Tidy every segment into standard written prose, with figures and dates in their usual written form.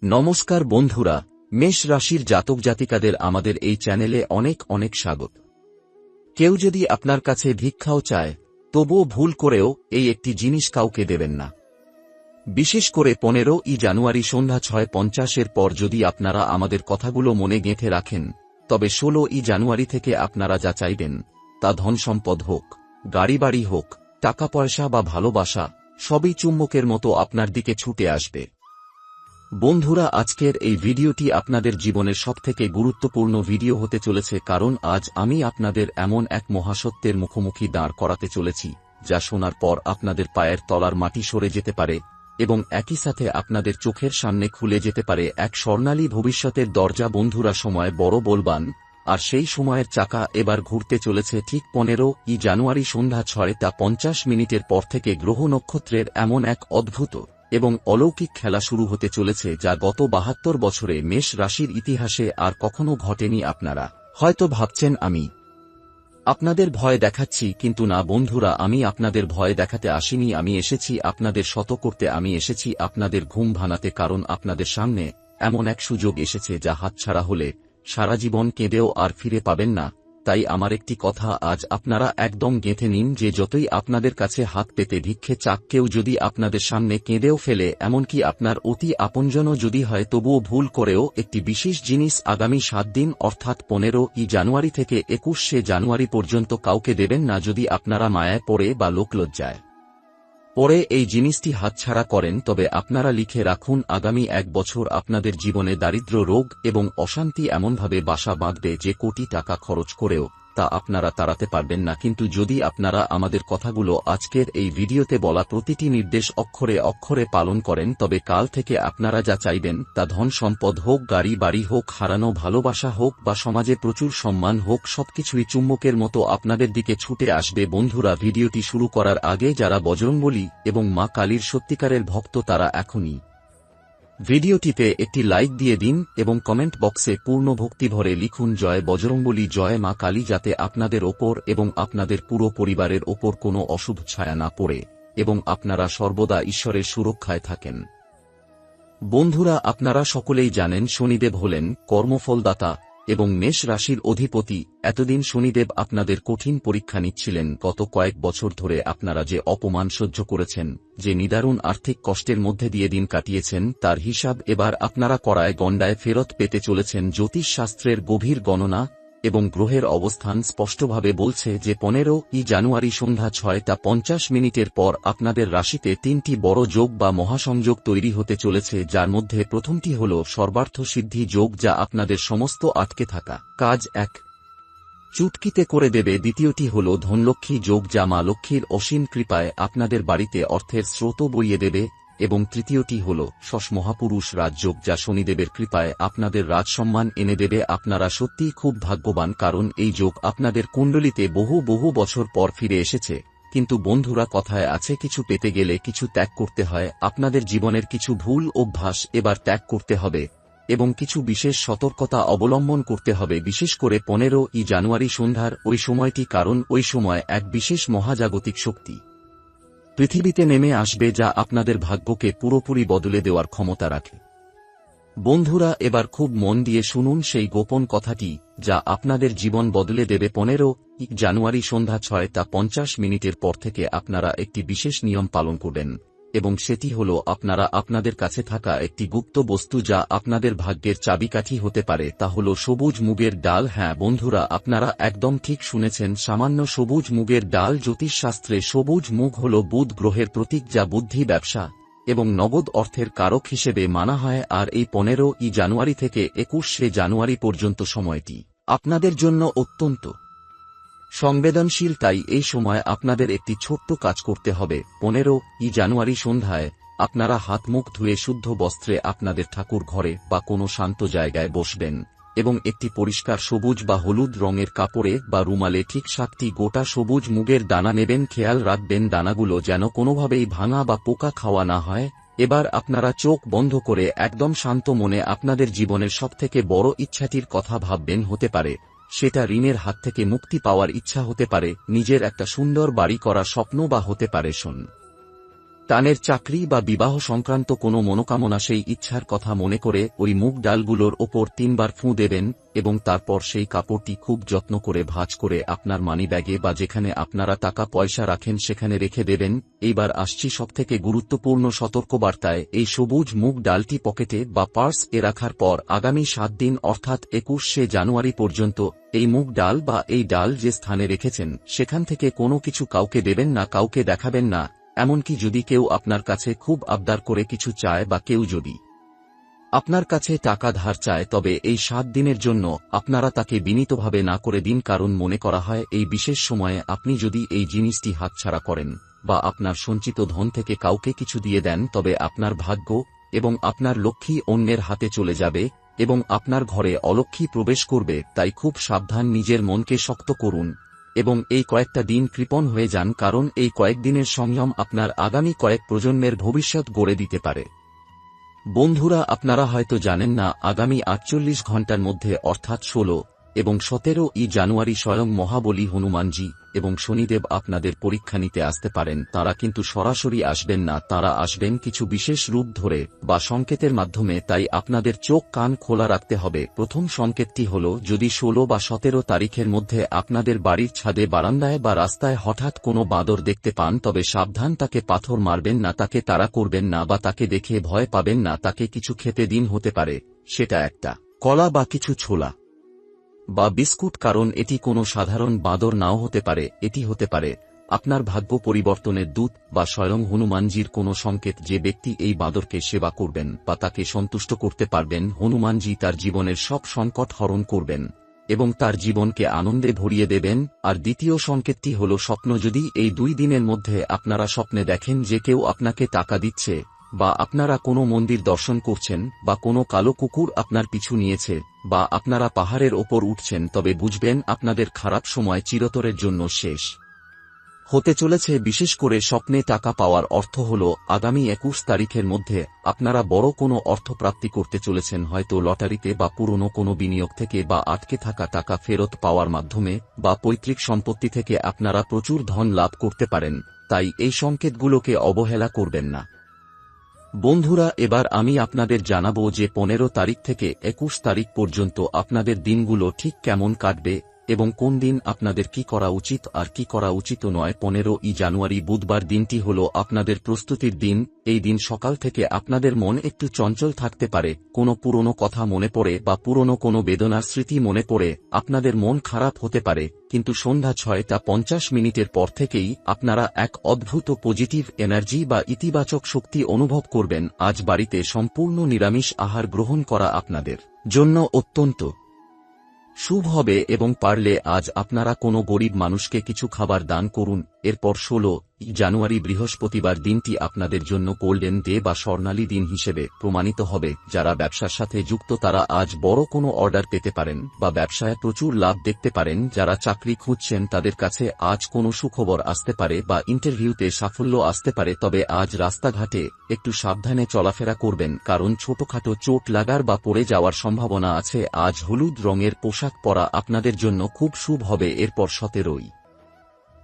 নমস্কার বন্ধুরা, মেষ রাশির জাতক জাতিকাদের আমাদের এই চ্যানেলে অনেক অনেক স্বাগত। কেউ যদি আপনার কাছে ভিক্ষাও চায়, তবুও ভুল করেও এই একটি জিনিস কাউকে দেবেন না। বিশেষ করে 15ই জানুয়ারি সন্ধ্যা 6:50-এর পর যদি আপনারা আমাদের কথাগুলো মনে গেঁথে রাখেন, তবে 16ই জানুয়ারি থেকে আপনারা যা চাইবেন, তা ধন সম্পদ হোক, গাড়ি বাড়ি হোক, টাকা পয়সা বা ভালোবাসা, সবই চুম্বকের মতো আপনার দিকে ছুটে আসবে। বন্ধুরা, আজকের এই ভিডিওটি আপনাদের জীবনের সবথেকে গুরুত্বপূর্ণ ভিডিও হতে চলেছে, কারণ আজ আমি আপনাদের এমন এক মহাসত্যের মুখোমুখি দাঁড় করাতে চলেছি, যা শোনার পর আপনাদের পায়ের তলার মাটি সরে যেতে পারে এবং একই সাথে আপনাদের চোখের সামনে খুলে যেতে পারে এক স্বর্ণালী ভবিষ্যতের দরজা। বন্ধুরা, সময় বড় বলবান, আর সেই সময়ের চাকা এবার ঘুরতে চলেছে ঠিক 15ই জানুয়ারি সন্ধ্যা 6:50 পর থেকে। গ্রহ নক্ষত্রের এমন এক অদ্ভুত এবং অলৌকিক খেলা শুরু হতে চলেছে, যা গত 72 বছরে মেষ রাশির ইতিহাসে আর কখনো ঘটেনি। আপনারা হয়তো ভাবছেন আমি আপনাদের ভয় দেখাচ্ছি, কিন্তু না বন্ধুরা, আমি আপনাদের ভয় দেখাতে আসিনি। আমি এসেছি আপনাদের শত করতে, আমি এসেছি আপনাদের ঘুম ভাঙাতে, কারণ আপনাদের সামনে এমন এক সুযোগ এসেছে যা হাতছাড়া হলে সারা জীবন কেঁদেও আর ফিরে পাবেন না। তাই আমার একটি কথা আজ আপনারা একদম গেঁথে নিন, যে যতই আপনাদের কাছে হাত পেতে ভিক্ষে চাক, কেউ যদি আপনাদের সামনে কেঁদেও ফেলে, এমনকি আপনার অতি আপনজনও যদি হয়, তবুও ভুল করেও একটি বিশেষ জিনিস আগামী 7 দিন অর্থাৎ 15ই জানুয়ারি থেকে 21শে জানুয়ারি পর্যন্ত কাউকে দেবেন না। যদি আপনারা মায়ায় পড়ে বা লোকলজ্জায় পরে এই জিনিসটি হাতছাড়া করেন, তবে আপনারা লিখে রাখুন, আগামী 1 বছর আপনাদের জীবনে দারিদ্র্য, রোগ এবং অশান্তি এমনভাবে বাসা বাঁধবে যে কোটি টাকা খরচ করেও তা আপনারা তাড়াতে পারবেন না। কিন্তু যদি আপনারা আমাদের কথাগুলো আজকের এই ভিডিওতে বলা প্রতিটি নির্দেশ অক্ষরে অক্ষরে পালন করেন, তবে কাল থেকে আপনারা যা চাইবেন, তা ধন সম্পদ হোক, গাড়ি বাড়ি হোক, হারানো ভালোবাসা হোক বা সমাজে প্রচুর সম্মান হোক, সবকিছুই চুম্বকের মতো আপনাদের দিকে ছুটে আসবে। বন্ধুরা, ভিডিওটি শুরু করার আগে যারা বজরংবলী এবং মা কালীর সত্যিকারের ভক্ত, তারা এখনই ভিডিওটিতে একটি লাইক দিয়ে দিন এবং কমেন্ট বক্সে পূর্ণ ভক্তি ভরে লিখুন, জয় বজরংবলী, জয় মা কালী, যাতে আপনাদের ওপর এবং আপনাদের পুরো পরিবারের ওপর কোনো অশুভ ছায়া না পড়ে এবং আপনারা সর্বদা ঈশ্বরের সুরক্ষায় থাকেন। বন্ধুরা, আপনারা সকলেই জানেন শনিদেব হলেন কর্মফলদাতা এবং মেষ রাশির অধিপতি। এতদিন শনিদেব আপনাদের কঠিন পরীক্ষা নিচ্ছিলেন। গত কয়েক বছর ধরে আপনারা যে অপমান সহ্য করেছেন, যে নিদারুণ আর্থিক কষ্টের মধ্যে দিয়ে দিন কাটিয়েছেন, তার হিসাব এবার আপনারা কড়ায় গণ্ডায় ফেরত পেতে চলেছেন। জ্যোতিষ শাস্ত্রের গভীর গণনা এবং গ্রহের অবস্থান স্পষ্টভাবে বলছে যে 15ই জানুয়ারি সন্ধ্যা 6:50 পর আপনাদের রাশিতে 3টি বড় যোগ বা মহাসংযোগ তৈরি হতে চলেছে, যার মধ্যে প্রথমটি হল সর্বার্থ সিদ্ধি যোগ, যা আপনাদের সমস্ত আটকে থাকা কাজ এক চুটকিতে করে দেবে। দ্বিতীয়টি হল ধনলক্ষ্মী যোগ, যা মা লক্ষ্মীর অসীম কৃপায় আপনাদের বাড়িতে অর্থের স্রোত বইয়ে দেবে। এবং তৃতীয়টি হল শশ মহাপুরুষ রাজযোগ, যা শনিদেবের কৃপায় আপনাদের রাজসম্মান এনে দেবে। আপনারা সত্যিই খুব ভাগ্যবান, কারণ এই যোগ আপনাদের কুণ্ডলিতে বহু বহু বছর পর ফিরে এসেছে। কিন্তু বন্ধুরা, কথায় আছে, কিছু পেতে গেলে কিছু ত্যাগ করতে হয়। আপনাদের জীবনের কিছু ভুল অভ্যাস এবার ত্যাগ করতে হবে এবং কিছু বিশেষ সতর্কতা অবলম্বন করতে হবে, বিশেষ করে 15ই জানুয়ারি সন্ধ্যার ওই সময়টি, কারণ ওই সময় এক বিশেষ মহাজাগতিক শক্তি পৃথিবীতে নেমে আসবে, যা আপনাদের ভাগ্যকে পুরোপুরি বদলে দেওয়ার ক্ষমতা রাখে। বন্ধুরা, এবার খুব মন দিয়ে শুনুন সেই গোপন কথাটি, যা আপনাদের জীবন বদলে দেবে। 15ই জানুয়ারি সন্ধ্যা 6:50 পর থেকে আপনারা একটি বিশেষ নিয়ম পালন করবেন, এবং সেটি হল আপনারা আপনাদের কাছে থাকা একটি গুপ্ত বস্তু, যা আপনাদের ভাগ্যের চাবিকাঠি হতে পারে, তা হল সবুজ মুগের ডাল। হ্যাঁ বন্ধুরা, আপনারা একদম ঠিক শুনেছেন, সামান্য সবুজ মুগের ডাল। জ্যোতিষশাস্ত্রে সবুজ মুগ হল বুধ গ্রহের প্রতীক, যা বুদ্ধি, ব্যবসা এবং নগদ অর্থের কারক হিসেবে মানা হয়। আর এই 15ই জানুয়ারি থেকে 21শে জানুয়ারি পর্যন্ত সময়টি আপনাদের জন্য অত্যন্ত সংবেদনশীল। তাই এই সময় আপনাদের একটি ছোট্ট কাজ করতে হবে। 15ই জানুয়ারি সন্ধ্যায় আপনারা হাত মুখ ধুয়ে শুদ্ধ বস্ত্রে আপনাদের ঠাকুর ঘরে বা কোনো শান্ত জায়গায় বসবেন এবং একটি পরিষ্কার সবুজ বা হলুদ রঙের কাপড়ে বা রুমালে ঠিক 7টি গোটা সবুজ মুগের দানা নেবেন। খেয়াল রাখবেন দানাগুলো যেন কোনোভাবেই ভাঙা বা পোকা খাওয়া না হয়। এবার আপনারা চোখ বন্ধ করে একদম শান্ত মনে আপনাদের জীবনের সবথেকে বড় ইচ্ছাটির কথা ভাববেন। হতে পারে সেটা ঋণের হাত থেকে মুক্তি পাওয়ার ইচ্ছা, হতে পারে নিজের একটা সুন্দর বাড়ি করার স্বপ্ন, বা হতে পারে টানের চাকরি বা বিবাহ সংক্রান্ত কোনো মনোকামনা সেই ইচ্ছার কথা মনে করে ওই মুগ ডালগুলোর ওপর 3 বার ফুঁ দেবেন এবং তারপর সেই কাপড়টি খুব যত্ন করে ভাঁজ করে আপনার মানিব্যাগে বা যেখানে আপনারা টাকা পয়সা রাখেন সেখানে রেখে দেবেন। এইবার আসছি সবথেকে গুরুত্বপূর্ণ সতর্কবার্তায়। এই সবুজ মুগ ডালটি পকেটে বা পার্স এ রাখার পর আগামী 7 দিন অর্থাৎ 21শে জানুয়ারি পর্যন্ত এই মুগ ডাল বা এই ডাল যে স্থানে রেখেছেন সেখান থেকে কোনো কিছু কাউকে দেবেন না, কাউকে দেখাবেন না। এমনকি যদি কেউ আপনার কাছে খুব আবদার করে কিছু চায় বা কেউ যদি আপনার কাছে টাকা ধার চায় তবে এই 7 দিনের জন্য আপনারা তাকে বিনীতভাবে না করে দিন, কারণ মনে করা হয় এই বিশেষ সময়ে আপনি যদি এই জিনিসটি হাতছাড়া করেন বা আপনার সঞ্চিত ধন থেকে কাউকে কিছু দিয়ে দেন তবে আপনার ভাগ্য এবং আপনার লক্ষ্মী অন্যের হাতে চলে যাবে এবং আপনার ঘরে অলক্ষ্মী প্রবেশ করবে। তাই খুব সাবধান, নিজের মনকে শক্ত করুন এবং এই কয়েকটা দিন কৃপণ হয়ে যান, কারণ এই কয়েকদিনের সংযম আপনার আগামী কয়েক প্রজন্মের ভবিষ্যৎ গড়ে দিতে পারে। বন্ধুরা, আপনারা হয়তো জানেন না, আগামী 48 ঘণ্টার মধ্যে অর্থাৎ 16 এবং 17 জানুয়ারি স্বয়ং মহাবলী হনুমানজি এবং শনিদেব আপনাদের পরীক্ষা নিতে আসতে পারেন। তারা কিন্তু সরাসরি আসবেন না, তারা আসবেন কিছু বিশেষ রূপ ধরে বা সংকেতের মাধ্যমে। তাই আপনাদের চোখ কান খোলা রাখতে হবে। প্রথম সংকেতটি হল, যদি 16 বা 17 তারিখের মধ্যে আপনাদের বাড়ির ছাদে, বারান্দায় বা রাস্তায় হঠাৎ কোনো বাঁদর দেখতে পান তবে সাবধান, তাকে পাথর মারবেন না, তাকে তাড়া করবেন না বা তাকে দেখে ভয় পাবেন না। তাকে কিছু খেতে দিন, হতে পারে সেটা একটা কলা বা কিছু ছোলা বা বিস্কুট, কারণ এটি কোনো সাধারণ বাঁদর নাও হতে পারে। এটি হতে পারে আপনার ভাগ্য পরিবর্তনের দূত বা স্বয়ং হনুমানজির কোনো সংকেত। যে ব্যক্তি এই বাঁদরকে সেবা করবেন বা তাকে সন্তুষ্ট করতে পারবেন, হনুমানজি তার জীবনের সব সংকট হরণ করবেন এবং তার জীবনকে আনন্দে ভরিয়ে দেবেন। আর দ্বিতীয় সংকেতটি হল স্বপ্ন। যদি এই 2 দিনের মধ্যে আপনারা স্বপ্নে দেখেন যে কেউ আপনাকে টাকা দিচ্ছে বা আপনারা কোনো মন্দির দর্শন করছেন বা কোনো কালো কুকুর আপনার পিছু নিয়েছে বা আপনারা পাহাড়ের ওপর উঠছেন, তবে বুঝবেন আপনাদের খারাপ সময় চিরতরের জন্য শেষ হতে চলেছে। বিশেষ করে স্বপ্নে টাকা পাওয়ার অর্থ হল আগামী 21 তারিখের মধ্যে আপনারা বড় কোনো অর্থপ্রাপ্তি করতে চলেছেন, হয়তো লটারিতে বা পুরনো কোনো বিনিয়োগ থেকে বা আটকে থাকা টাকা ফেরত পাওয়ার মাধ্যমে বা পৈতৃক সম্পত্তি থেকে আপনারা প্রচুর ধন লাভ করতে পারেন। তাই এই সংকেতগুলোকে অবহেলা করবেন না। বন্ধুরা, এবার আমি আপনাদের জানাবো যে 15 তারিখ থেকে 21 তারিখ পর্যন্ত আপনাদের দিনগুলো ঠিক কেমন কাটবে এবং কোন দিন আপনাদের কি করা উচিত আর কি করা উচিত নয়। 15 জানুয়ারি বুধবার দিনটি হল আপনাদের প্রস্তুতির দিন। এই দিন সকাল থেকে আপনাদের মন একটু চঞ্চল থাকতে পারে, কোনো পুরনো কথা মনে পড়ে বা পুরনো কোনো বেদনার স্মৃতি মনে পড়ে আপনাদের মন খারাপ হতে পারে, কিন্তু সন্ধ্যা 6টা 50 পর থেকেই আপনারা এক অদ্ভুত পজিটিভ এনার্জি বা ইতিবাচক শক্তি অনুভব করবেন। আজ বাড়িতে সম্পূর্ণ নিরামিষ আহার গ্রহণ করা আপনাদের জন্য অত্যন্ত শুভ হবে এবং পারলে আজ আপনারা কোনো গরিব মানুষকে কিছু খাবার দান করুন। এরপর 16 জানুয়ারি বৃহস্পতিবার দিনটি আপনাদের জন্য গোল্ডেন ডে বা স্বর্ণালী দিন হিসেবে প্রমাণিত হবে। যারা ব্যবসার সাথে যুক্ত তারা আজ বড় কোনো অর্ডার পেতে পারেন বা ব্যবসায় প্রচুর লাভ দেখতে পারেন। যারা চাকরি খুঁজছেন তাদের কাছে আজ কোনো সুখবর আসতে পারে বা ইন্টারভিউতে সাফল্য আসতে পারে। তবে আজ রাস্তাঘাটে একটু সাবধানে চলাফেরা করবেন, কারণ ছোটখাটো চোট লাগার বা পড়ে যাওয়ার সম্ভাবনা আছে। আজ হলুদ রঙের পোশাক পরা আপনাদের জন্য খুব শুভ হবে। এরপর 17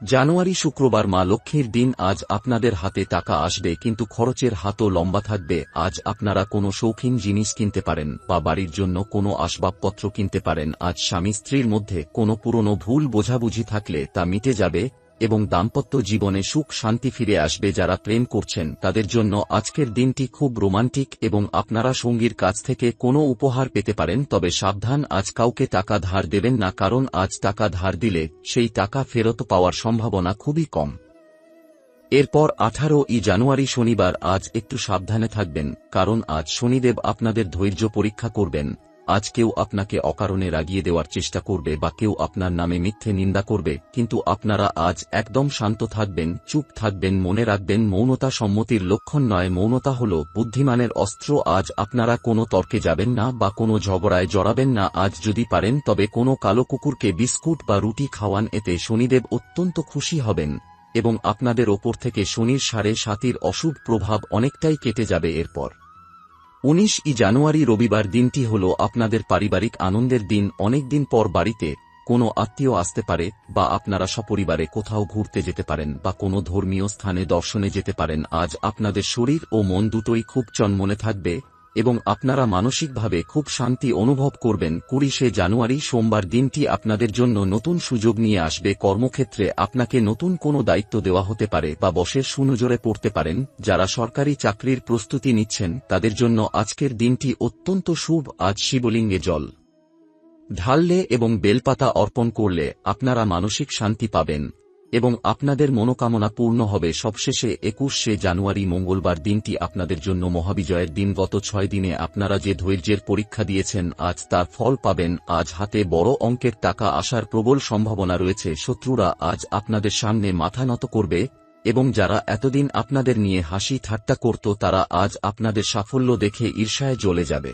জানুয়ারি শুক্রবার মা লক্ষ্মীর দিন। আজ আপনাদের হাতে টাকা আসবে, কিন্তু খরচের হাতও লম্বা থাকবে। আজ আপনারা কোনো শৌখিন জিনিস কিনতে পারেন বা বাড়ির জন্য কোনো আসবাবপত্র কিনতে পারেন। আজ স্বামী স্ত্রীর মধ্যে কোনো পুরনো ভুল বোঝাবুঝি থাকলে তা মিটে যাবে এবং দাম্পত্য জীবনে সুখ শান্তি ফিরে আসবে। যারা প্রেম করছেন তাদের জন্য আজকের দিনটি খুব রোমান্টিক এবং আপনারা সঙ্গীর কাছ থেকে কোনো উপহার পেতে পারেন। তবে সাবধান, আজ কাউকে টাকা ধার দেবেন না, কারণ আজ টাকা ধার দিলে সেই টাকা ফেরত পাওয়ার সম্ভাবনা খুবই কম। এরপর 18 জানুয়ারি শনিবার। আজ একটু সাবধানে থাকবেন, কারণ আজ শনিদেব আপনাদের ধৈর্য পরীক্ষা করবেন। আজ কেউ আপনাকে অকারণে রাগিয়ে দেওয়ার চেষ্টা করবে বা কেউ আপনার নামে মিথ্যে নিন্দা করবে, কিন্তু আপনারা আজ একদম শান্ত থাকবেন, চুপ থাকবেন। মনে রাখবেন, মৌনতা সম্মতির লক্ষণ নয়, মৌনতা হল বুদ্ধিমানের অস্ত্র। আজ আপনারা কোনো তর্কে যাবেন না বা কোনো ঝগড়ায় জড়াবেন না। আজ যদি পারেন তবে কোনো কালো কুকুরকে বিস্কুট বা রুটি খাওয়ান, এতে শনিদেব অত্যন্ত খুশি হবেন এবং আপনাদের ওপর থেকে শনির 7.5 অশুভ প্রভাব অনেকটাই কেটে যাবে। এরপর 19 জানুয়ারি রবিবার দিনটি হল আপনাদের পারিবারিক আনন্দের দিন। অনেকদিন পর বাড়িতে কোনো আত্মীয় আসতে পারে, বা আপনারা সপরিবারে কোথাও ঘুরতে যেতে পারেন বা কোনো ধর্মীয় স্থানে দর্শনে যেতে পারেন। আজ আপনাদের শরীর ও মন দুটোই খুব চনমনে থাকবে এবং আপনারা মানসিকভাবে খুব শান্তি অনুভব করবেন। 20শে জানুয়ারি সোমবার দিনটি আপনাদের জন্য নতুন সুযোগ নিয়ে আসবে। কর্মক্ষেত্রে আপনাকে নতুন কোনো দায়িত্ব দেওয়া হতে পারে বা বসের সুনজরে পড়তে পারেন। যারা সরকারি চাকরির প্রস্তুতি নিচ্ছেন তাদের জন্য আজকের দিনটি অত্যন্ত শুভ। আজ শিবলিঙ্গে জল ঢাললে এবং বেলপাতা অর্পণ করলে আপনারা মানসিক শান্তি পাবেন এবং আপনাদের মনোকামনা পূর্ণ হবে। সবশেষে 21শে জানুয়ারি মঙ্গলবার দিনটি আপনাদের জন্য মহাবিজয়ের দিন। গত 6 দিনে আপনারা যে ধৈর্যের পরীক্ষা দিয়েছেন আজ তার ফল পাবেন। আজ হাতে বড় অঙ্কের টাকা আসার প্রবল সম্ভাবনা রয়েছে। শত্রুরা আজ আপনাদের সামনে মাথা নত করবে এবং যারা এতদিন আপনাদের নিয়ে হাসি ঠাট্টা করত তারা আজ আপনাদের সাফল্য দেখে ঈর্ষায় জ্বলে যাবে।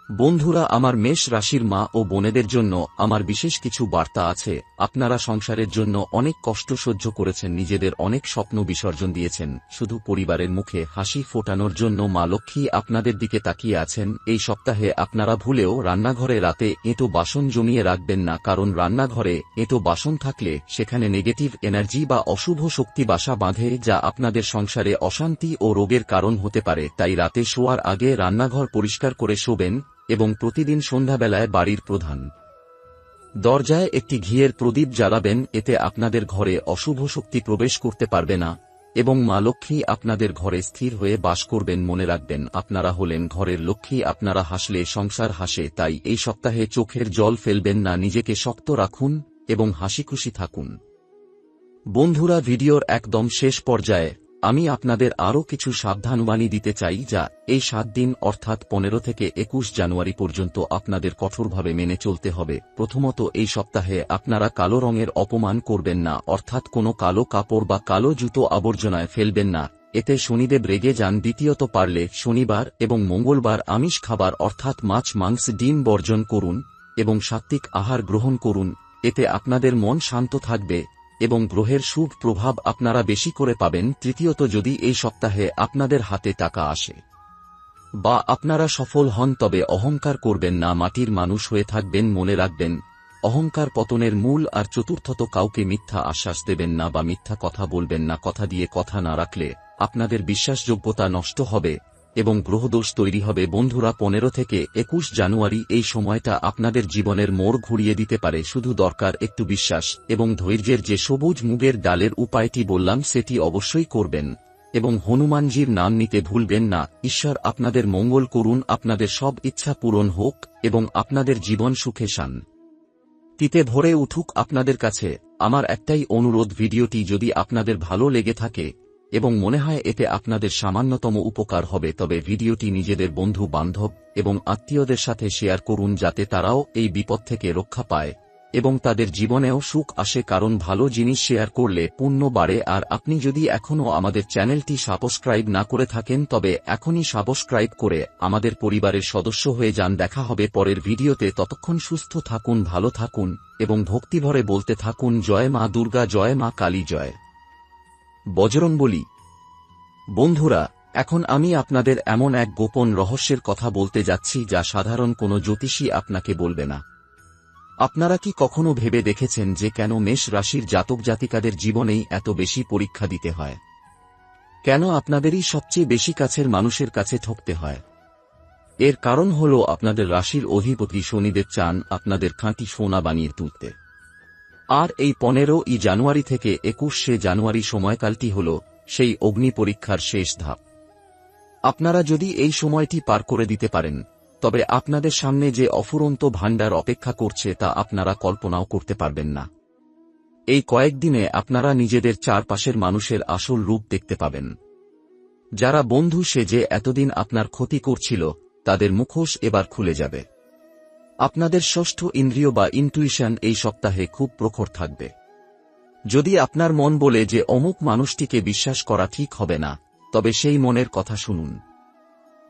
বন্ধুরা, আমার মেষ রাশির মা ও বোনেদের জন্য আমার বিশেষ কিছু বার্তা আছে। আপনারা সংসারের জন্য অনেক কষ্ট সহ্য করেছেন, নিজেদের অনেক স্বপ্ন বিসর্জন দিয়েছেন, শুধু পরিবারের মুখে হাসি ফোটানোর জন্য মা লক্ষ্মী আপনাদের দিকে তাকিয়ে আছেন। এই সপ্তাহে আপনারা ভুলেও রান্নাঘরে রাতে এঁটো বাসন জমিয়ে রাখবেন না, কারণ রান্নাঘরে এঁটো বাসন থাকলে সেখানে নেগেটিভ এনার্জি বা অশুভ শক্তি বাসা বাঁধে, যা আপনাদের সংসারে অশান্তি ও রোগের কারণ হতে পারে। তাই রাতে শোয়ার আগে রান্নাঘর পরিষ্কার করে শোবেন এবং প্রতিদিন সন্ধ্যাবেলায় বাড়ির প্রধান দরজায় একটি ঘিয়ের প্রদীপ জ্বালাবেন। এতে আপনাদের ঘরে অশুভ শক্তি প্রবেশ করতে পারবে না এবং মা লক্ষ্মী আপনাদের ঘরে স্থির হয়ে বাস করবেন। মনে রাখবেন, আপনারা হলেন ঘরের লক্ষ্মী। আপনারা হাসলে সংসার হাসে। তাই এই সপ্তাহে চোখের জল ফেলবেন না, নিজেকে শক্ত রাখুন এবং হাসিখুশি থাকুন। বন্ধুরা, ভিডিওর একদম শেষ পর্যায়ে আমি আপনাদের আরও কিছু সাবধানবাণী দিতে চাই, যা এই 7 দিন অর্থাৎ 15 থেকে 21 জানুয়ারি পর্যন্ত আপনাদের কঠোরভাবে মেনে চলতে হবে। প্রথমত, এই সপ্তাহে আপনারা কালো রঙের অপমান করবেন না, অর্থাৎ কোনো কালো কাপড় বা কালো জুতো আবর্জনায় ফেলবেন না, এতে শনিদেব রেগে যান। দ্বিতীয়ত, পারলে শনিবার এবং মঙ্গলবার আমিষ খাবার অর্থাৎ মাছ, মাংস, ডিম বর্জন করুন এবং সাত্ত্বিক আহার গ্রহণ করুন। এতে আপনাদের মন শান্ত থাকবে এবং গ্রহের শুভ প্রভাব আপনারা বেশি করে পাবেন। তৃতীয়ত, যদি এই সপ্তাহে আপনাদের হাতে টাকা আসে বা আপনারা সফল হন তবে অহংকার করবেন না, মাটির মানুষ হয়ে থাকবেন। মনে রাখবেন, অহংকার পতনের মূল। আর চতুর্থত, কাউকে মিথ্যা আশ্বাস দেবেন না বা মিথ্যা কথা বলবেন না। কথা দিয়ে কথা না রাখলে আপনাদের বিশ্বাসযোগ্যতা নষ্ট হবে এবং গ্রহদোষ তৈরি হবে। বন্ধুরা, 15 থেকে 21 জানুয়ারি এই সময়টা আপনাদের জীবনের মোড় ঘুরিয়ে দিতে পারে। শুধু দরকার একটু বিশ্বাস এবং ধৈর্যের। যে সবুজ মুগের ডালের উপায়টি বললাম সেটি অবশ্যই করবেন এবং হনুমানজির নাম নিতে ভুলবেন না। ঈশ্বর আপনাদের মঙ্গল করুন, আপনাদের সব ইচ্ছা পূরণ হোক এবং আপনাদের জীবন সুখে শান্তিতে ভরে উঠুক। আপনাদের কাছে আমার একটাই অনুরোধ, ভিডিওটি যদি আপনাদের ভালো লেগে থাকে এবং মনে হয় এতে আপনাদের সামান্যতম উপকার হবে, তবে ভিডিওটি নিজেদের বন্ধু বান্ধব এবং আত্মীয়দের সাথে শেয়ার করুন, যাতে তারাও এই বিপদ থেকে রক্ষা পায় এবং তাদের জীবনেও সুখ আসে। কারণ ভালো জিনিস শেয়ার করলে পুণ্য বাড়ে। আর আপনি যদি এখনও আমাদের চ্যানেলটি সাবস্ক্রাইব না করে থাকেন তবে এখনই সাবস্ক্রাইব করে আমাদের পরিবারের সদস্য হয়ে যান। দেখা হবে পরের ভিডিওতে। ততক্ষণ সুস্থ থাকুন, ভালো থাকুন এবং ভক্তিভরে বলতে থাকুন, জয় মা দুর্গা, জয় মা কালী, জয় বজরংবলী। বন্ধুরা, এখন আমি আপনাদের এমন এক গোপন রহস্যের কথা বলতে যাচ্ছি যা সাধারণ কোনো জ্যোতিষী আপনাকে বলবে না। আপনারা কি কখনো ভেবে দেখেছেন যে কেন মেষ রাশির জাতক জাতিকাদের জীবনেই এত বেশি পরীক্ষা দিতে হয়? কেন আপনাদেরই সবচেয়ে বেশি কাছের মানুষের কাছে ঠকতে হয়? এর কারণ হল আপনাদের রাশির অধিপতি শনিদেব চান আপনাদের খাঁটি সোনা বানিয়ে তুলতে। আর এই 15ই জানুয়ারি থেকে 21শে জানুয়ারি সময়কালটি হল সেই অগ্নি পরীক্ষার শেষ ধাপ। আপনারা যদি এই সময়টি পার করে দিতে পারেন তবে আপনাদের সামনে যে অফুরন্ত ভাণ্ডার অপেক্ষা করছে তা আপনারা কল্পনাও করতে পারবেন না। এই কয়েকদিনে আপনারা নিজেদের চারপাশের মানুষের আসল রূপ দেখতে পাবেন। যারা বন্ধু সেজে এতদিন আপনার ক্ষতি করছিল তাদের মুখোশ এবার খুলে যাবে। আপনাদের ষষ্ঠ ইন্দ্রিয় বা ইনটুইশন এই সপ্তাহে খুব প্রখর থাকবে। যদি আপনার মন বলে যে অমুক মানুষটিকে বিশ্বাস করা ঠিক হবে না, তবে সেই মনের কথা শুনুন,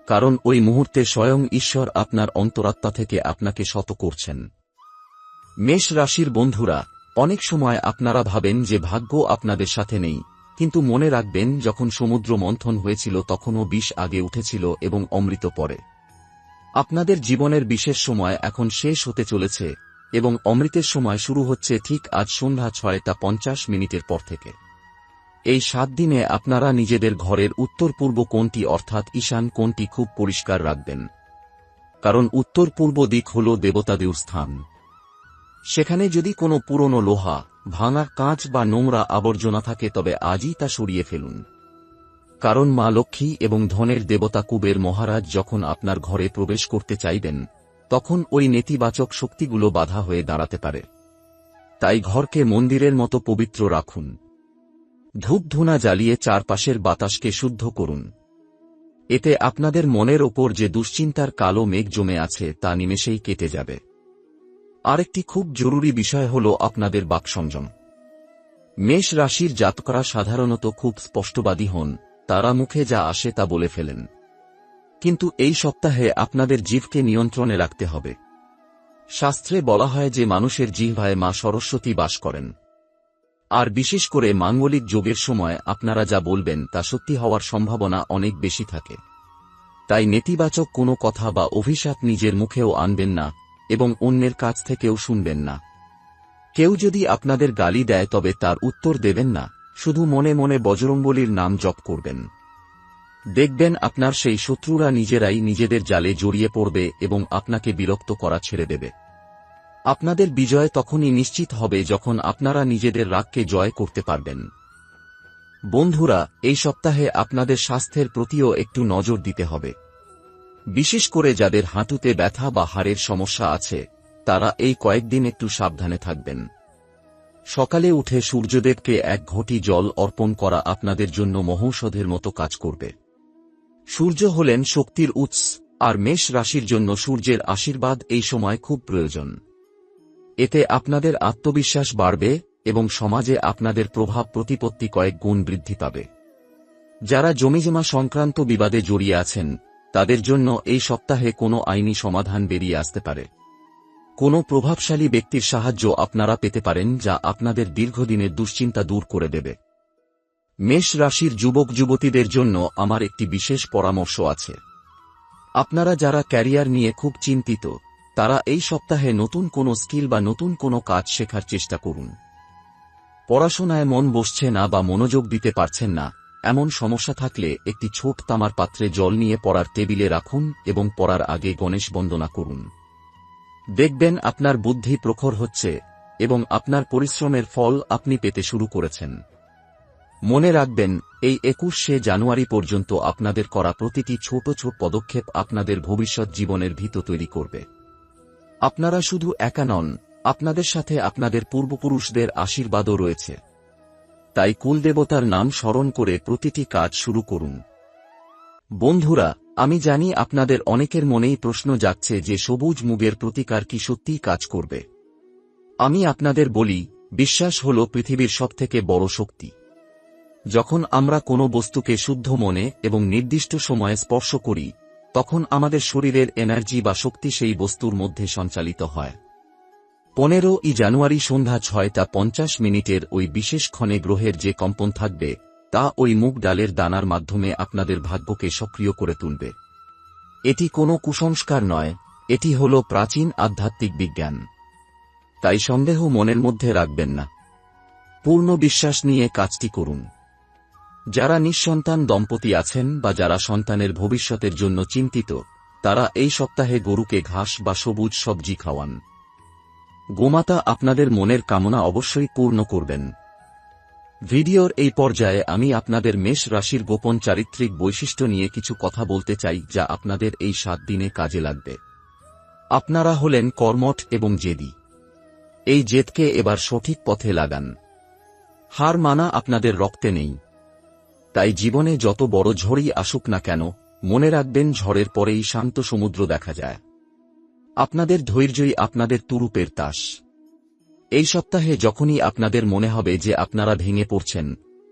কারণ ওই মুহূর্তে স্বয়ং ঈশ্বর আপনার অন্তরাত্মা থেকে আপনাকে শত করছেন। মেষ রাশির বন্ধুরা, অনেক সময় আপনারা ভাবেন যে ভাগ্য আপনাদের সাথে নেই, কিন্তু মনে রাখবেন, যখন সমুদ্র মন্থন হয়েছিল তখনও বিষ আগে উঠেছিল এবং অমৃত পরে। আপনাদের জীবনের বিশেষ সময় এখন শেষ হতে চলেছে এবং অমৃতের সময় শুরু হচ্ছে ঠিক আজ সন্ধ্যা 6:50 পর থেকে। এই 7 দিনে আপনারা নিজেদের ঘরের উত্তর-পূর্ব কোণটি অর্থাৎ ঈশান কোণটি খুব পরিষ্কার রাখবেন, কারণ উত্তর-পূর্ব দিক হল দেবতাদের স্থান। সেখানে যদি কোনো পুরনো লোহা, ভাঙা কাঁচ বা নোংরা আবর্জনা থাকে তবে আজই তা সরিয়ে ফেলুন, কারণ মা লক্ষ্মী এবং ধনের দেবতা কুবের মহারাজ যখন আপনার ঘরে প্রবেশ করতে চাইবেন তখন ওই নেতিবাচক শক্তিগুলো বাধা হয়ে দাঁড়াতে পারে। তাই ঘরকে মন্দিরের মতো পবিত্র রাখুন। ধূপধুনা জ্বালিয়ে চারপাশের বাতাসকে শুদ্ধ করুন। এতে আপনাদের মনের ওপর যে দুশ্চিন্তার কালো মেঘ জমে আছে তা নিমেষেই কেটে যাবে। আরেকটি খুব জরুরি বিষয় হল আপনাদের বাকসংযম। মেষ রাশির জাতকরা সাধারণত খুব স্পষ্টবাদী হন, তারা মুখে যা আসে তা বলে ফেলেন। কিন্তু এই সপ্তাহে আপনাদের জিহ্বাকে নিয়ন্ত্রণে রাখতে হবে। শাস্ত্রে বলা হয় যে মানুষের জিহ্বায় মা সরস্বতী বাস করেন, আর বিশেষ করে মাঙ্গলিক যোগের সময় আপনারা যা বলবেন তা সত্যি হওয়ার সম্ভাবনা অনেক বেশি থাকে। তাই নেতিবাচক কোনো কথা বা অভিশাপ নিজের মুখেও আনবেন না এবং অন্যের কাছ থেকেও শুনবেন না। কেউ যদি আপনাদের গালি দেয় তবে তার উত্তর দেবেন না, শুধু মনে মনে বজরংবলীর নাম জপ করবেন। দেখবেন আপনার সেই শত্রুরা নিজেরাই নিজেদের জালে জড়িয়ে পড়বে এবং আপনাকে বিরক্ত করা ছেড়ে দেবে। আপনাদের বিজয় তখনই নিশ্চিত হবে যখন আপনারা নিজেদের রাগকে জয় করতে পারবেন। বন্ধুরা, এই সপ্তাহে আপনাদের স্বাস্থ্যের প্রতিও একটু নজর দিতে হবে। বিশেষ করে যাদের হাঁটুতে ব্যথা বা হাড়ের সমস্যা আছে তারা এই কয়েকদিন একটু সাবধানে থাকবেন। সকালে উঠে সূর্যদেবকে এক ঘটি জল অর্পণ করা আপনাদের জন্য মহৌষধের মতো কাজ করবে। সূর্য হলেন শক্তির উৎস, আর মেষ রাশির জন্য সূর্যের আশীর্বাদ এই সময় খুব প্রয়োজন। এতে আপনাদের আত্মবিশ্বাস বাড়বে এবং সমাজে আপনাদের প্রভাব প্রতিপত্তি কয়েক গুণ বৃদ্ধি পাবে। যারা জমিজমা সংক্রান্ত বিবাদে জড়িয়ে আছেন তাদের জন্য এই সপ্তাহে কোনো আইনি সমাধান বেরিয়ে আসতে পারে। কোনো প্রভাবশালী ব্যক্তির সাহায্য আপনারা পেতে পারেন যা আপনাদের দীর্ঘদিনের দুশ্চিন্তা দূর করে দেবে। মেষ রাশির যুবক যুবতীদের জন্য আমার একটি বিশেষ পরামর্শ আছে। আপনারা যারা ক্যারিয়ার নিয়ে খুব চিন্তিত তারা এই সপ্তাহে নতুন কোনো স্কিল বা নতুন কোনো কাজ শেখার চেষ্টা করুন। পড়াশোনায় মন বসছে না বা মনোযোগ দিতে পারছেন না, এমন সমস্যা থাকলে একটি ছোট তামার পাত্রে জল নিয়ে পড়ার টেবিলে রাখুন এবং পড়ার আগে গণেশ বন্দনা করুন। দেখবেন আপনার বুদ্ধি প্রখর হচ্ছে এবং আপনার পরিশ্রমের ফল আপনি পেতে শুরু করেছেন। মনে রাখবেন, এই 21শে জানুয়ারি পর্যন্ত আপনাদের করা প্রতিটি ছোট ছোট পদক্ষেপ আপনাদের ভবিষ্যৎ জীবনের ভিত তৈরি করবে। আপনারা শুধু একা নন, আপনাদের সাথে আপনাদের পূর্বপুরুষদের আশীর্বাদও রয়েছে। তাই কুলদেবতার নাম স্মরণ করে প্রতিটি কাজ শুরু করুন। বন্ধুরা, আমি জানি আপনাদের অনেকের মনেই প্রশ্ন জাগছে যে সবুজ মুগের প্রতিকার কি সত্যিই কাজ করবে। আমি আপনাদের বলি, বিশ্বাস হল পৃথিবীর সবথেকে বড় শক্তি। যখন আমরা কোনো বস্তুকে শুদ্ধ মনে এবং নির্দিষ্ট সময়ে স্পর্শ করি তখন আমাদের শরীরের এনার্জি বা শক্তি সেই বস্তুর মধ্যে সঞ্চালিত হয়। 15ই জানুয়ারি সন্ধ্যা 6:50 ওই বিশেষ ক্ষণে গ্রহের যে কম্পন থাকবে তা ওই মুগ ডালের দানার মাধ্যমে আপনাদের ভাগ্যকে সক্রিয় করে তুলবে। এটি কোনো কুসংস্কার নয়, এটি হল প্রাচীন আধ্যাত্মিক বিজ্ঞান। তাই সন্দেহ মনের মধ্যে রাখবেন না, পূর্ণ বিশ্বাস নিয়ে কাজটি করুন। যারা নিঃসন্তান দম্পতি আছেন বা যারা সন্তানের ভবিষ্যতের জন্য চিন্তিত তারা এই সপ্তাহে গরুকে ঘাস বা সবুজ সবজি খাওয়ান। গোমাতা আপনাদের মনের কামনা অবশ্যই পূর্ণ করবেন। ভিডিওর এই পর্যায়ে আমি আপনাদের মেষ রাশির গোপন চারিত্রিক বৈশিষ্ট্য নিয়ে কিছু কথা বলতে চাই যা আপনাদের এই 7 দিনে কাজে লাগবে। আপনারা হলেন কর্মঠ এবং জেদি। এই জেদকে এবার সঠিক পথে লাগান। হার মানা আপনাদের রক্তে নেই। তাই জীবনে যত বড় ঝড়ই আসুক না কেন, মনে রাখবেন ঝড়ের পরেই শান্ত সমুদ্র দেখা যায়। আপনাদের ধৈর্যই আপনাদের তুরুপের তাস। এই সপ্তাহে যখনই আপনাদের মনে হবে যে আপনারা ভেঙে পড়ছেন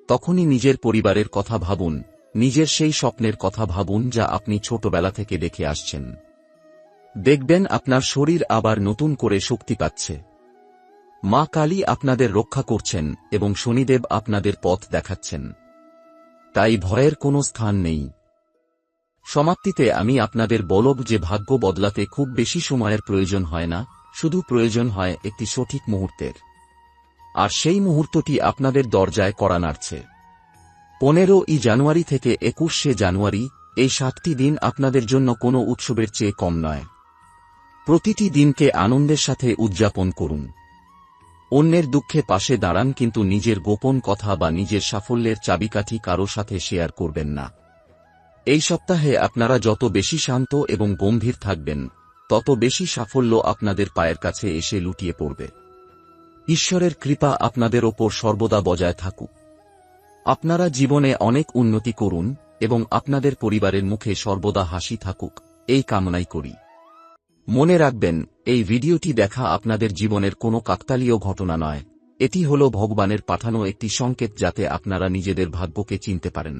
তখনই নিজের পরিবারের কথা ভাবুন, নিজের সেই স্বপ্নের কথা ভাবুন যা আপনি ছোটবেলা থেকে দেখে আসছেন। দেখবেন আপনার শরীর আবার নতুন করে শক্তি পাচ্ছে। মা কালী আপনাদের রক্ষা করছেন এবং শনিদেব আপনাদের পথ দেখাচ্ছেন। তাই ভয়ের কোনো স্থান নেই। সমাপ্তিতে আমি আপনাদের বলব যে ভাগ্য বদলাতে খুব বেশি সময়ের প্রয়োজন হয় না, শুধু প্রয়োজন হয় একটি সঠিক মুহূর্তের। আর সেই মুহূর্তটি আপনাদের দরজায় কড়া নাড়ছে। 15ই জানুয়ারি থেকে 21শে জানুয়ারি, এই 7টি দিন আপনাদের জন্য কোনো উৎসবের চেয়ে কম নয়। প্রতিটি দিনকে আনন্দের সাথে উদযাপন করুন। অন্যের দুঃখে পাশে দাঁড়ান, কিন্তু নিজের গোপন কথা বা নিজের সাফল্যের চাবিকাঠি কারো সাথে শেয়ার করবেন না। এই সপ্তাহে আপনারা যত বেশি শান্ত এবং গম্ভীর থাকবেন, তত বেশি সাফল্য আপনাদের পায়ের কাছে এসে লুটিয়ে পড়বে। ঈশ্বরের কৃপা আপনাদের ওপর সর্বদা বজায় থাকুক। আপনারা জীবনে অনেক উন্নতি করুন এবং আপনাদের পরিবারের মুখে সর্বদা হাসি থাকুক, এই কামনাই করি। মনে রাখবেন, এই ভিডিওটি দেখা আপনাদের জীবনের কোনো কাকতালীয় ঘটনা নয়, এটি হল ভগবানের পাঠানো একটি সংকেত যাতে আপনারা নিজেদের ভাগ্যকে চিনতে পারেন।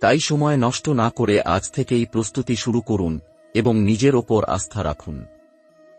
তাই সময় নষ্ট না করে আজ থেকেই প্রস্তুতি শুরু করুন এবং নিজের ওপর আস্থা রাখুন।